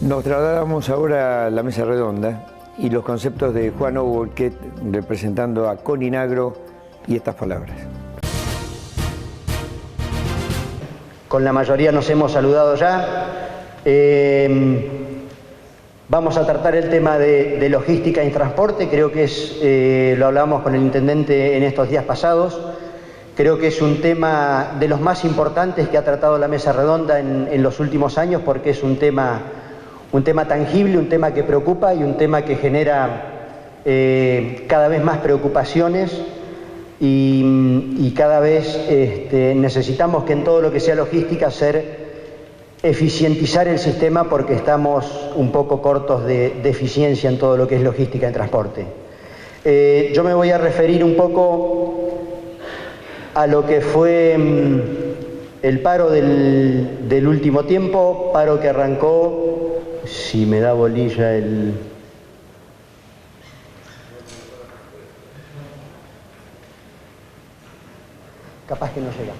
Nos trasladamos ahora a la mesa redonda y los conceptos de Juan Oburquet representando a Coninagro y estas palabras. Con la mayoría nos hemos saludado ya. Vamos a tratar el tema de logística y transporte. Creo que lo hablamos con el intendente en estos días pasados. Creo que es un tema de los más importantes que ha tratado la mesa redonda en los últimos años, porque es un tema tangible, un tema que preocupa y un tema que genera cada vez más preocupaciones y cada vez necesitamos que en todo lo que sea logística eficientizar el sistema, porque estamos un poco cortos de eficiencia en todo lo que es logística y transporte. Yo me voy a referir un poco a lo que fue el paro del último tiempo, paro que arrancó, si me da bolilla capaz que no llega.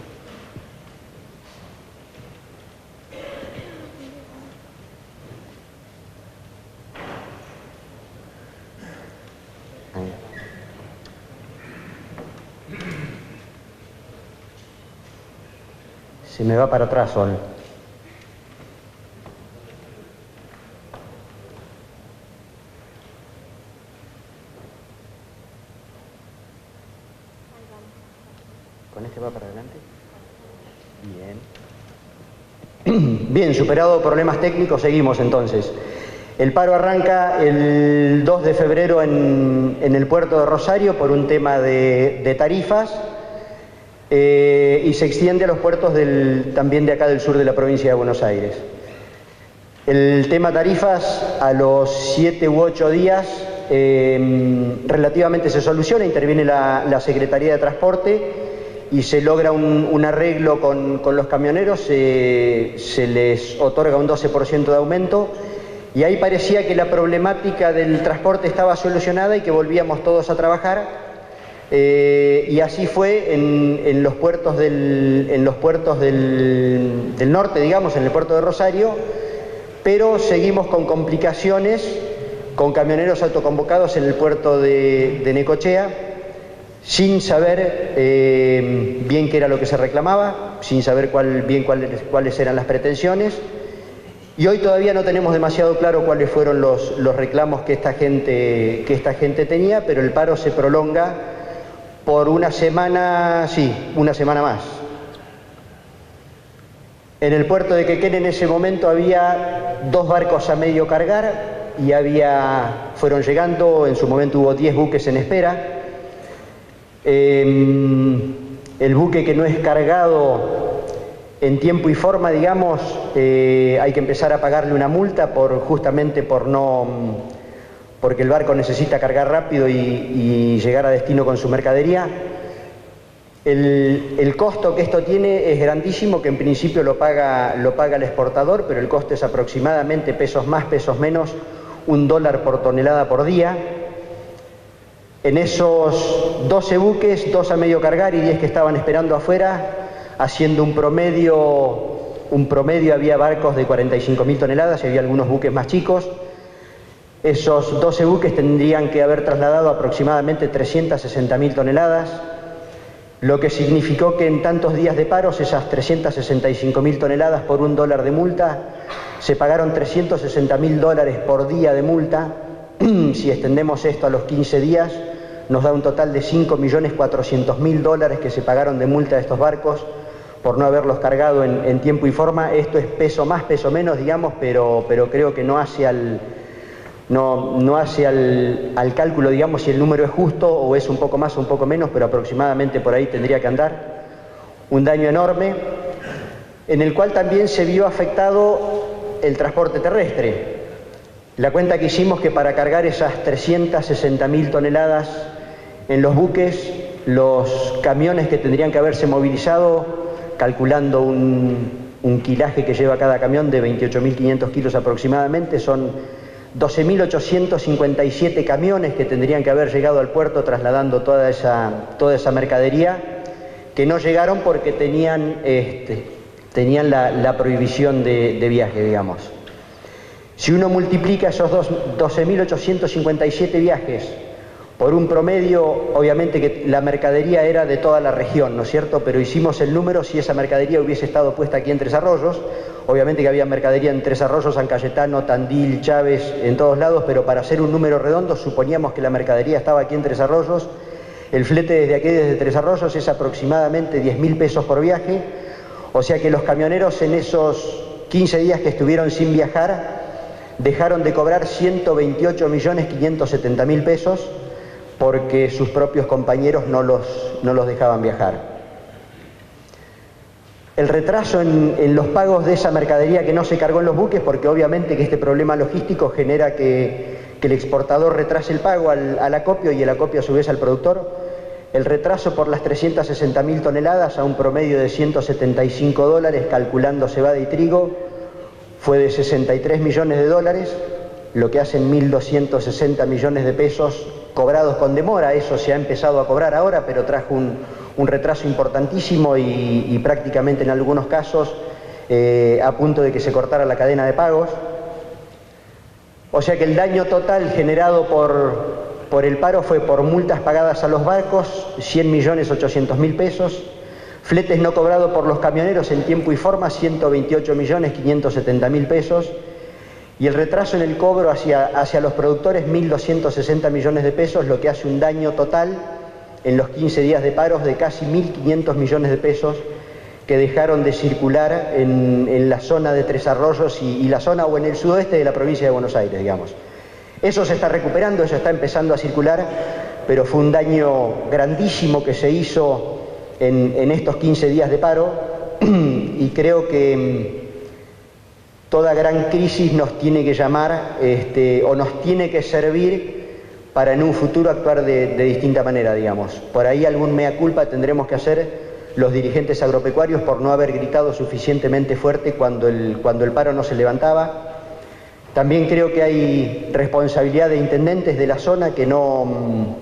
Se me va para atrás, Sol. ¿Con este va para adelante? Bien. Bien, superado problemas técnicos, seguimos entonces. El paro arranca el 2 de febrero en el puerto de Rosario por un tema de tarifas. Y se extiende a los puertos también de acá del sur de la provincia de Buenos Aires. El tema tarifas, a los 7 u 8 días relativamente se soluciona, interviene la Secretaría de Transporte y se logra un arreglo con los camioneros, se les otorga un 12% de aumento, y ahí parecía que la problemática del transporte estaba solucionada y que volvíamos todos a trabajar. Y así fue en los puertos del norte, digamos, en el puerto de Rosario, pero seguimos con complicaciones con camioneros autoconvocados en el puerto de Necochea, sin saber bien qué era lo que se reclamaba, sin saber cuáles eran las pretensiones, y hoy todavía no tenemos demasiado claro cuáles fueron los reclamos que esta gente tenía, pero el paro se prolonga por una semana, sí, una semana más. En el puerto de Quequén en ese momento había 2 barcos a medio cargar y fueron llegando, en su momento hubo 10 buques en espera. El buque que no es cargado en tiempo y forma, digamos, hay que empezar a pagarle una multa justamente porque el barco necesita cargar rápido y llegar a destino con su mercadería. El costo que esto tiene es grandísimo, que en principio lo paga el exportador, pero el costo es aproximadamente, pesos más, pesos menos, $1 por tonelada por día. En esos 12 buques, 2 a medio cargar y 10 que estaban esperando afuera, haciendo un promedio había barcos de 45.000 toneladas y había algunos buques más chicos. Esos 12 buques tendrían que haber trasladado aproximadamente 360.000 toneladas, lo que significó que en tantos días de paros, esas 365.000 toneladas por $1 de multa, se pagaron $360.000 por día de multa. Si extendemos esto a los 15 días, nos da un total de $5.400.000 que se pagaron de multa a estos barcos por no haberlos cargado en tiempo y forma. Esto es peso más, peso menos, digamos, pero creo que no hace al cálculo, digamos, si el número es justo o es un poco más o un poco menos, pero aproximadamente por ahí tendría que andar. Un daño enorme, en el cual también se vio afectado el transporte terrestre. La cuenta que hicimos que para cargar esas 360.000 toneladas en los buques, los camiones que tendrían que haberse movilizado, calculando un kilaje que lleva cada camión de 28.500 kilos aproximadamente, son 12.857 camiones que tendrían que haber llegado al puerto trasladando toda esa mercadería, que no llegaron porque tenían la prohibición de viaje, digamos. Si uno multiplica esos 12.857 viajes por un promedio, obviamente que la mercadería era de toda la región, ¿no es cierto? Pero hicimos el número si esa mercadería hubiese estado puesta aquí en Tres Arroyos. Obviamente que había mercadería en Tres Arroyos, San Cayetano, Tandil, Chávez, en todos lados, pero para hacer un número redondo suponíamos que la mercadería estaba aquí en Tres Arroyos. El flete desde aquí, desde Tres Arroyos, es aproximadamente 10.000 pesos por viaje, o sea que los camioneros en esos 15 días que estuvieron sin viajar dejaron de cobrar 128.570.000 pesos porque sus propios compañeros no los dejaban viajar. El retraso en los pagos de esa mercadería que no se cargó en los buques, porque obviamente que este problema logístico genera que el exportador retrase el pago al acopio y el acopio a su vez al productor. El retraso por las 360.000 toneladas a un promedio de $175, calculando cebada y trigo, fue de 63 millones de dólares, lo que hacen 1.260 millones de pesos cobrados con demora. Eso se ha empezado a cobrar ahora, pero trajo un retraso importantísimo y prácticamente en algunos casos a punto de que se cortara la cadena de pagos. O sea que el daño total generado por el paro fue por multas pagadas a los barcos, 100.800.000 pesos, fletes no cobrados por los camioneros en tiempo y forma, 128.570.000 pesos, y el retraso en el cobro hacia los productores, 1.260 millones de pesos, lo que hace un daño total en los 15 días de paros de casi 1.500 millones de pesos que dejaron de circular en la zona de Tres Arroyos y la zona o en el sudoeste de la provincia de Buenos Aires, digamos. Eso se está recuperando, eso está empezando a circular, pero fue un daño grandísimo que se hizo en estos 15 días de paro y creo que toda gran crisis nos tiene que llamar o nos tiene que servir para en un futuro actuar de distinta manera, digamos. Por ahí algún mea culpa tendremos que hacer los dirigentes agropecuarios por no haber gritado suficientemente fuerte cuando el paro no se levantaba. También creo que hay responsabilidad de intendentes de la zona que no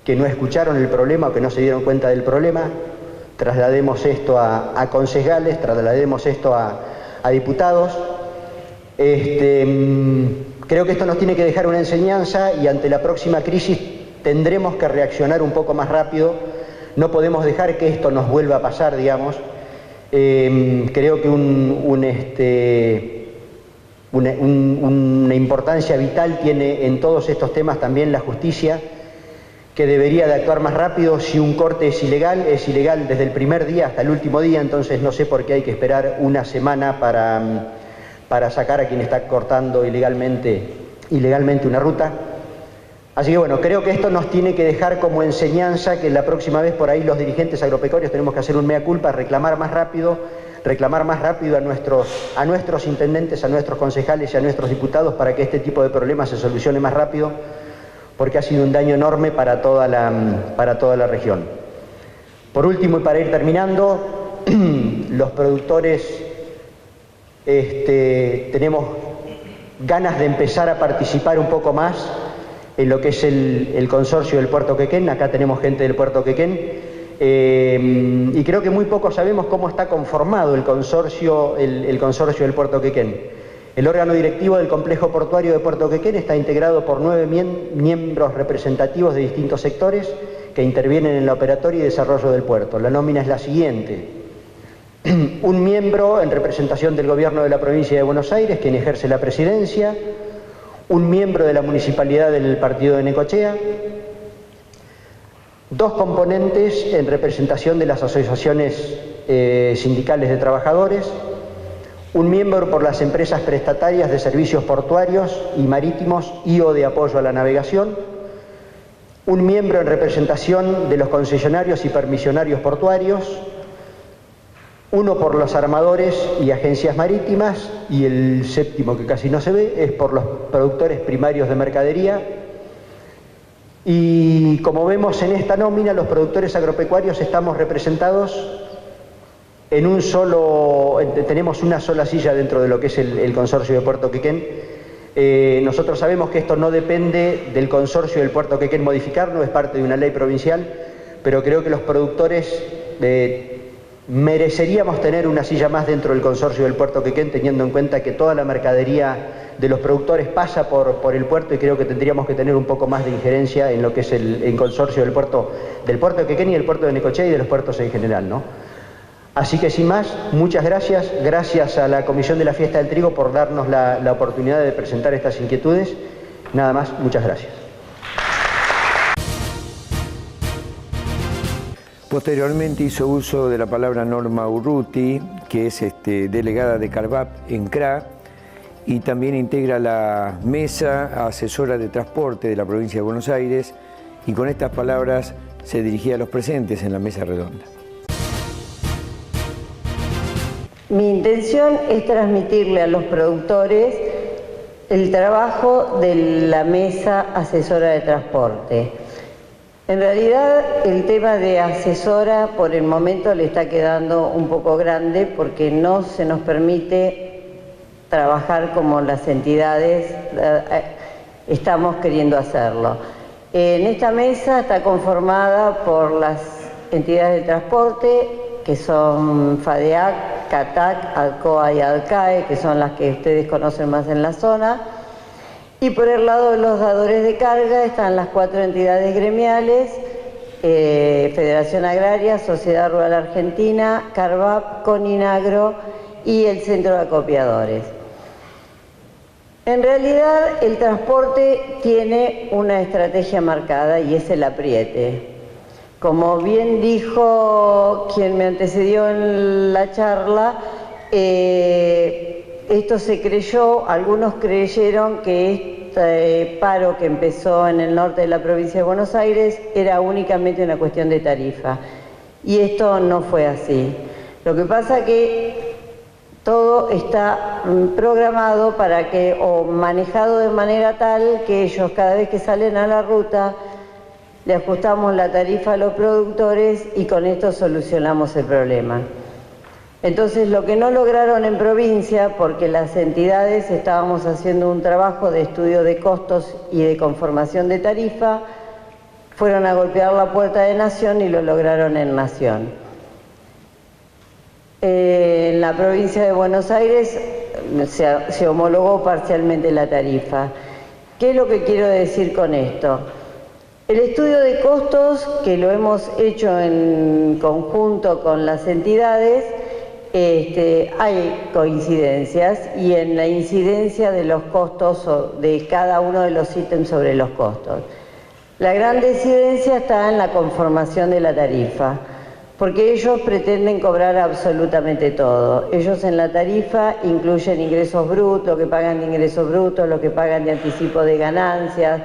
escucharon el problema o que no se dieron cuenta del problema. Traslademos esto a concejales, traslademos esto a diputados. Creo que esto nos tiene que dejar una enseñanza y ante la próxima crisis tendremos que reaccionar un poco más rápido. No podemos dejar que esto nos vuelva a pasar, digamos. Creo que una importancia vital tiene en todos estos temas también la justicia, que debería de actuar más rápido. Si un corte es ilegal desde el primer día hasta el último día, entonces no sé por qué hay que esperar una semana para sacar a quien está cortando ilegalmente una ruta. Así que bueno, creo que esto nos tiene que dejar como enseñanza que la próxima vez por ahí los dirigentes agropecuarios tenemos que hacer un mea culpa, reclamar más rápido a nuestros intendentes, a nuestros concejales y a nuestros diputados para que este tipo de problemas se solucione más rápido, porque ha sido un daño enorme para toda la región. Por último, y para ir terminando, los productores tenemos ganas de empezar a participar un poco más en lo que es el consorcio del Puerto Quequén. Acá tenemos gente del Puerto Quequén y creo que muy poco sabemos cómo está conformado el consorcio del Puerto Quequén. El órgano directivo del complejo portuario de Puerto Quequén está integrado por 9 miembros representativos de distintos sectores que intervienen en la operatoria y desarrollo del puerto. La nómina es la siguiente: un miembro en representación del gobierno de la provincia de Buenos Aires, quien ejerce la presidencia, un miembro de la municipalidad del partido de Necochea, 2 componentes en representación de las asociaciones sindicales de trabajadores, un miembro por las empresas prestatarias de servicios portuarios y marítimos y o de apoyo a la navegación, un miembro en representación de los concesionarios y permisionarios portuarios, uno por los armadores y agencias marítimas, y el séptimo, que casi no se ve, es por los productores primarios de mercadería. Y como vemos en esta nómina, los productores agropecuarios estamos representados tenemos una sola silla dentro de lo que es el consorcio de Puerto Quequén. Nosotros sabemos que esto no depende del consorcio del Puerto Quequén modificarlo, es parte de una ley provincial, pero creo que los productores mereceríamos tener una silla más dentro del consorcio del puerto Quequén, teniendo en cuenta que toda la mercadería de los productores pasa por el puerto, y creo que tendríamos que tener un poco más de injerencia en lo que es el consorcio del puerto de Quequén y del puerto de Necochea y de los puertos en general, ¿no? Así que sin más, muchas gracias. Gracias a la Comisión de la Fiesta del Trigo por darnos la oportunidad de presentar estas inquietudes. Nada más, muchas gracias. Posteriormente hizo uso de la palabra Norma Urruti, que es delegada de Carvap en CRA, y también integra la mesa asesora de transporte de la provincia de Buenos Aires, y con estas palabras se dirigía a los presentes en la mesa redonda. Mi intención es transmitirle a los productores el trabajo de la mesa asesora de transporte. En realidad el tema de asesora por el momento le está quedando un poco grande porque no se nos permite trabajar como las entidades estamos queriendo hacerlo. En esta mesa está conformada por las entidades de transporte que son FADEAC, CATAC, ALCOA y ALCAE, que son las que ustedes conocen más en la zona. Y por el lado de los dadores de carga están las 4 entidades gremiales, Federación Agraria, Sociedad Rural Argentina, Carvap, Coninagro y el Centro de Acopiadores. En realidad el transporte tiene una estrategia marcada y es el apriete. Como bien dijo quien me antecedió en la charla, esto se creyó, algunos creyeron que este paro que empezó en el norte de la provincia de Buenos Aires era únicamente una cuestión de tarifa. Y esto no fue así. Lo que pasa que todo está programado para que, o manejado de manera tal que ellos cada vez que salen a la ruta le ajustamos la tarifa a los productores y con esto solucionamos el problema. Entonces lo que no lograron en provincia, porque las entidades estábamos haciendo un trabajo de estudio de costos y de conformación de tarifa, fueron a golpear la puerta de Nación y lo lograron en Nación. En la provincia de Buenos Aires se homologó parcialmente la tarifa. ¿Qué es lo que quiero decir con esto? El estudio de costos, que lo hemos hecho en conjunto con las entidades, hay coincidencias, y en la incidencia de los costos de cada uno de los ítems sobre los costos. La gran disidencia está en la conformación de la tarifa, porque ellos pretenden cobrar absolutamente todo. Ellos en la tarifa incluyen ingresos brutos, lo que pagan de ingresos brutos, lo que pagan de anticipo de ganancias,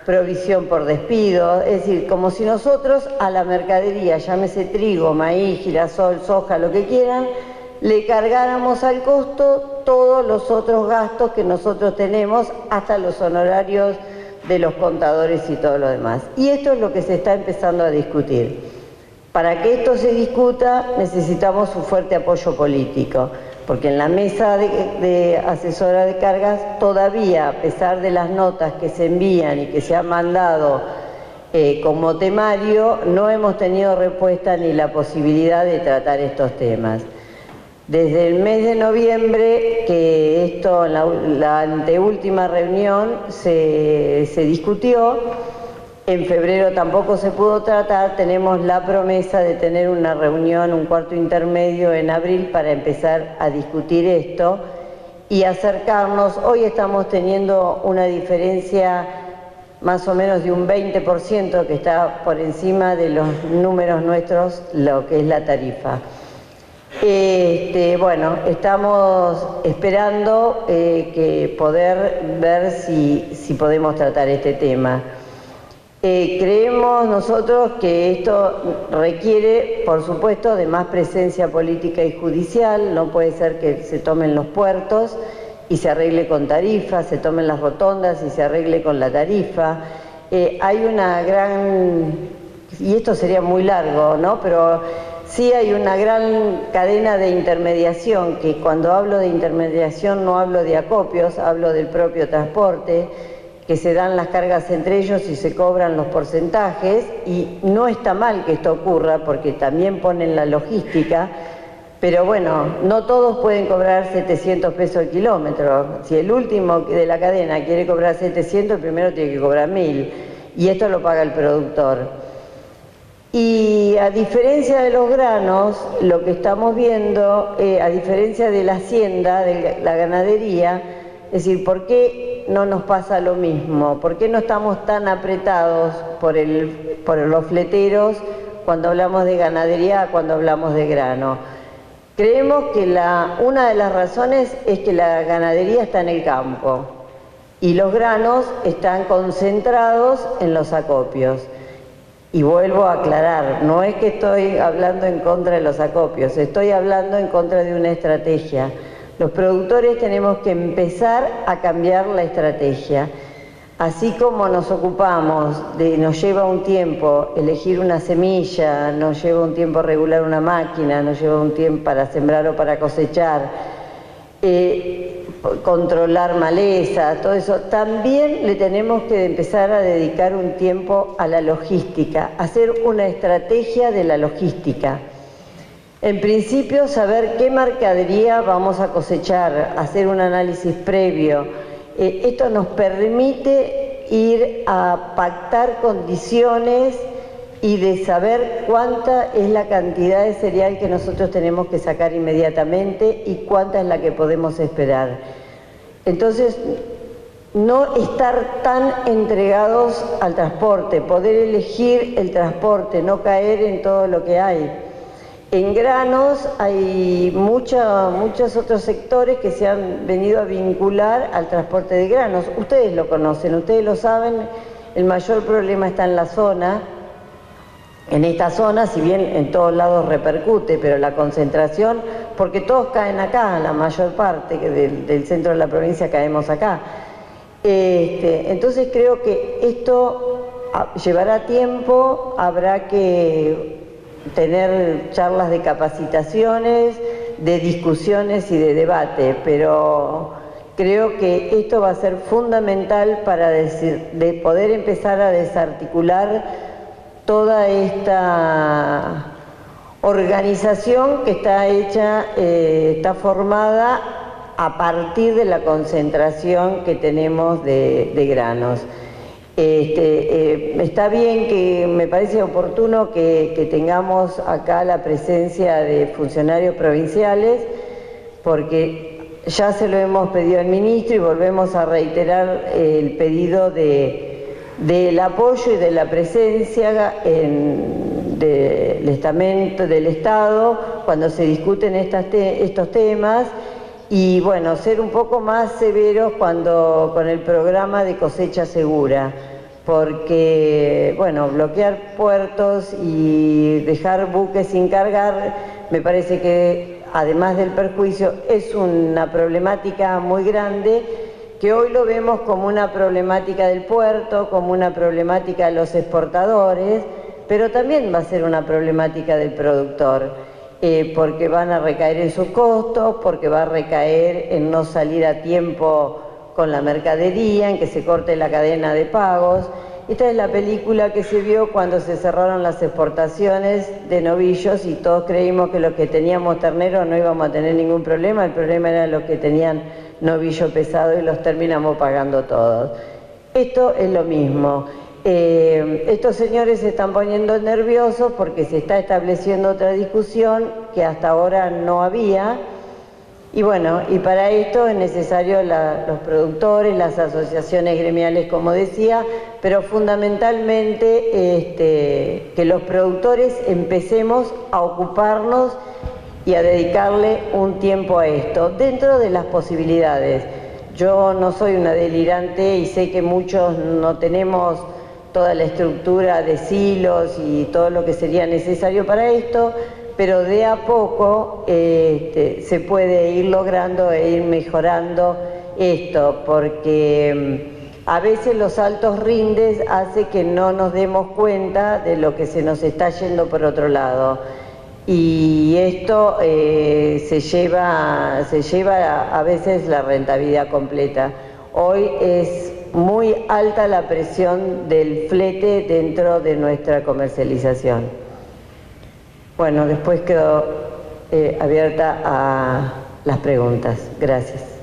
provisión por despido, es decir, como si nosotros a la mercadería, llámese trigo, maíz, girasol, soja, lo que quieran, le cargáramos al costo todos los otros gastos que nosotros tenemos, hasta los honorarios de los contadores y todo lo demás. Y esto es lo que se está empezando a discutir. Para que esto se discuta necesitamos un fuerte apoyo político, porque en la mesa de asesora de cargas todavía, a pesar de las notas que se envían y que se han mandado como temario, no hemos tenido respuesta ni la posibilidad de tratar estos temas. Desde el mes de noviembre, que esto en la anteúltima reunión se discutió, en febrero tampoco se pudo tratar, tenemos la promesa de tener una reunión, un cuarto intermedio en abril para empezar a discutir esto y acercarnos. Hoy estamos teniendo una diferencia más o menos de un 20% que está por encima de los números nuestros, lo que es la tarifa. Bueno, estamos esperando que poder ver si podemos tratar este tema. Creemos nosotros que esto requiere, por supuesto, de más presencia política y judicial. No puede ser que se tomen los puertos y se arregle con tarifa, se tomen las rotondas y se arregle con la tarifa. Hay una gran, y esto sería muy largo, ¿no? Pero sí hay una gran cadena de intermediación, que cuando hablo de intermediación no hablo de acopios, hablo del propio transporte, que se dan las cargas entre ellos y se cobran los porcentajes, y no está mal que esto ocurra porque también ponen la logística, pero bueno, no todos pueden cobrar 700 pesos el kilómetro. Si el último de la cadena quiere cobrar 700, el primero tiene que cobrar 1000, y esto lo paga el productor. Y a diferencia de los granos, lo que estamos viendo, a diferencia de la hacienda, de la ganadería, es decir, ¿por qué no nos pasa lo mismo? ¿Por qué no estamos tan apretados por los fleteros cuando hablamos de ganadería, cuando hablamos de grano? Creemos que una de las razones es que la ganadería está en el campo y los granos están concentrados en los acopios. Y vuelvo a aclarar, no es que estoy hablando en contra de los acopios, estoy hablando en contra de una estrategia. Los productores tenemos que empezar a cambiar la estrategia. Así como nos lleva un tiempo elegir una semilla, nos lleva un tiempo regular una máquina, nos lleva un tiempo para sembrar o para cosechar, controlar maleza, todo eso, también le tenemos que empezar a dedicar un tiempo a la logística, hacer una estrategia de la logística. En principio, saber qué mercadería vamos a cosechar, hacer un análisis previo. Esto nos permite ir a pactar condiciones y de saber cuánta es la cantidad de cereal que nosotros tenemos que sacar inmediatamente y cuánta es la que podemos esperar. Entonces, no estar tan entregados al transporte, poder elegir el transporte, no caer en todo lo que hay. En granos hay muchos otros sectores que se han venido a vincular al transporte de granos. Ustedes lo conocen, ustedes lo saben, el mayor problema está en la zona. En esta zona, si bien en todos lados repercute, pero la concentración, porque todos caen acá, la mayor parte del centro de la provincia caemos acá. Entonces creo que esto llevará tiempo, habrá que tener charlas de capacitaciones, de discusiones y de debate, pero creo que esto va a ser fundamental para de poder empezar a desarticular toda esta organización que está hecha, está formada a partir de la concentración que tenemos de granos. Está bien, que me parece oportuno que tengamos acá la presencia de funcionarios provinciales, porque ya se lo hemos pedido al ministro y volvemos a reiterar el pedido del apoyo y de la presencia del estamento del Estado cuando se discuten estos temas. Y bueno, ser un poco más severos con el programa de cosecha segura, porque bueno, bloquear puertos y dejar buques sin cargar, me parece que además del perjuicio es una problemática muy grande, que hoy lo vemos como una problemática del puerto, como una problemática de los exportadores, pero también va a ser una problemática del productor. Porque van a recaer en sus costos, porque va a recaer en no salir a tiempo con la mercadería, en que se corte la cadena de pagos. Esta es la película que se vio cuando se cerraron las exportaciones de novillos y todos creímos que los que teníamos terneros no íbamos a tener ningún problema, el problema era los que tenían novillo pesado y los terminamos pagando todos. Esto es lo mismo. Estos señores se están poniendo nerviosos porque se está estableciendo otra discusión que hasta ahora no había, y bueno, y para esto es necesario los productores, las asociaciones gremiales, como decía, pero fundamentalmente que los productores empecemos a ocuparnos y a dedicarle un tiempo a esto, dentro de las posibilidades. Yo no soy una delirante y sé que muchos no tenemos toda la estructura de silos y todo lo que sería necesario para esto, pero de a poco se puede ir logrando e ir mejorando esto, porque a veces los altos rindes hace que no nos demos cuenta de lo que se nos está yendo por otro lado, y esto se lleva a veces la rentabilidad completa. Hoy es muy alta la presión del flete dentro de nuestra comercialización. Bueno, después quedo abierta a las preguntas. Gracias.